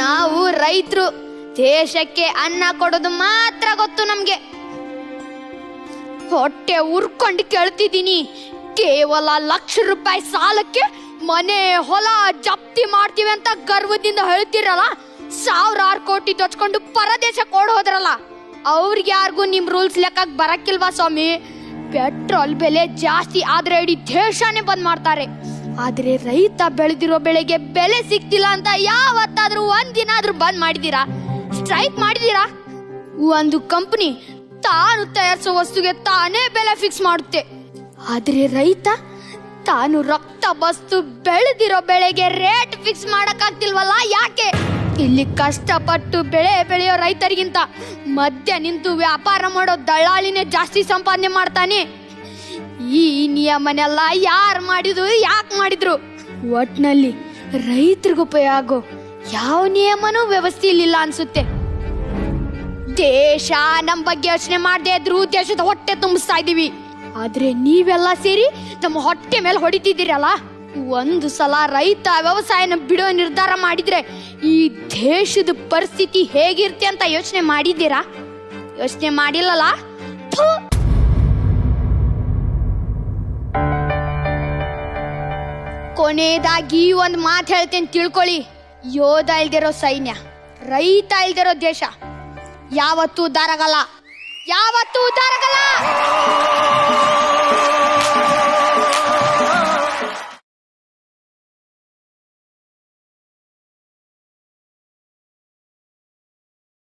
ನಾವು ರೈತರು, ದೇಶಕ್ಕೆ ಅನ್ನ ಕೊಡೋದು ಮಾತ್ರ ಗೊತ್ತು ನಮ್ಗೆ. ಹೊಟ್ಟೆ ಉರ್ಕೊಂಡು ಕೇಳ್ತಿದ್ದೀನಿ, ಕೇವಲ ₹1,00,000 ಸಾಲಕ್ಕೆ ಮನೆ ಹೊಲ ಜಪ್ತಿ ಮಾಡ್ತೀವಿ ಅಂತ ಗರ್ವದಿಂದ ಹೇಳ್ತಿರಲ್ಲ. 1,000 ಕೋಟಿ ದೊಚ್ಕೊಂಡು ಪರದೇಶಕ್ಕೆ ಓಡ್ ಹೋದ್ರಲ್ಲ, ಅವ್ರಿಗೆ ಯಾರಿಗೂ ನಿಮ್ ರೂಲ್ಸ್ ಲೆಕ್ಕಕ್ಕೆ ಬರಕ್ಕಿಲ್ವಾ ಸ್ವಾಮಿ? ಪೆಟ್ರೋಲ್ ಬೆಲೆ ಜಾಸ್ತಿ ಆದ್ರೆ ಇಡೀ ದೇಶನೇ ಬಂದ್ ಮಾಡ್ತಾರೆ. ಆದ್ರೆ ರೈತ ಬೆಳೆದಿರೋ ಬೆಳೆಗೆ ಬೆಲೆ ಸಿಗ್ತಿಲ್ಲ ಅಂತ ಯಾವತ್ತಾದ್ರೂ ಒಂದಿನ ಆದ್ರೂ ಬಂದ್ ಮಾಡಿದೀರಾ? ಸ್ಟ್ರೈಕ್ ಮಾಡಿದೀರಾ? ಒಂದು ಕಂಪನಿ ತಾನು ತಯಾರಿಸೋ ವಸ್ತುಗೆ ತಾನೇ ಬೆಲೆ ಫಿಕ್ಸ್ ಮಾಡುತ್ತೆ. ಆದ್ರೆ ರೈತ ತಾನು ರಕ್ತ ಬಸ್ತು ಬೆಳೆದಿರೋ ಬೆಳೆಗೆ ರೇಟ್ ಫಿಕ್ಸ್ ಮಾಡಕ್ಕಾಗ್ತಿಲ್ವಲ್ಲ, ಯಾಕೆ? ಇಲ್ಲಿ ಕಷ್ಟಪಟ್ಟು ಬೆಳೆ ಬೆಳೆಯೋ ರೈತರಿಗಿಂತ ಮಧ್ಯ ನಿಂತು ವ್ಯಾಪಾರ ಮಾಡೋ ದಳ್ಳಾಳಿನೇ ಜಾಸ್ತಿ ಸಂಪಾದನೆ ಮಾಡ್ತಾನೆ. ಈ ನಿಯಮನೆಲ್ಲ ಯಾರು ಮಾಡಿದ್ರು, ಯಾಕೆ ಮಾಡಿದ್ರು? ಒಟ್ನಲ್ಲಿ ರೈತರಿಗೂ ಉಪಯೋಗ ಆಗೋ ಯಾವ ನಿಯಮನೂ ವ್ಯವಸ್ಥೆ ಇಲ್ಲಿಲ್ಲ ಅನ್ಸುತ್ತೆ. ದೇಶ ನಮ್ ಬಗ್ಗೆ ಯೋಚನೆ ಮಾಡದೆ ಇದ್ರು ದೇಶದ ಹೊಟ್ಟೆ ತುಂಬಿಸ್ತಾ ಇದೀವಿ. ಆದ್ರೆ ನೀವೆಲ್ಲ ಸೇರಿ ನಮ್ಮ ಹೊಟ್ಟೆ ಮೇಲೆ ಹೊಡಿತಿದ್ದೀರಲ್ಲ. ಒಂದು ಸಲ ರೈತ ವ್ಯವಸಾಯನ ಬಿಡೋ ನಿರ್ಧಾರ ಮಾಡಿದ್ರೆ ಈ ದೇಶದ ಪರಿಸ್ಥಿತಿ ಹೇಗಿರುತ್ತೆ ಅಂತ ಯೋಚನೆ ಮಾಡಿದ್ದೀರಾ? ಯೋಚನೆ ಮಾಡಿಲ್ಲಲ್ಲ. ಕೊನೆಯದಾಗಿ ಒಂದು ಮಾತು ಹೇಳ್ತೇನೆ, ತಿಳ್ಕೊಳ್ಳಿ. ಯೋಧ ಇಲ್ದಿರೋ ಸೈನ್ಯ, ರೈತ ಇಲ್ದಿರೋ ದೇಶ ಯಾವತ್ತೂ ಉದ್ಧಾರ ಆಗಲ್ಲ, ಯಾವತ್ತೂ ಉದ್ಧಾರ ಆಗಲ್ಲ.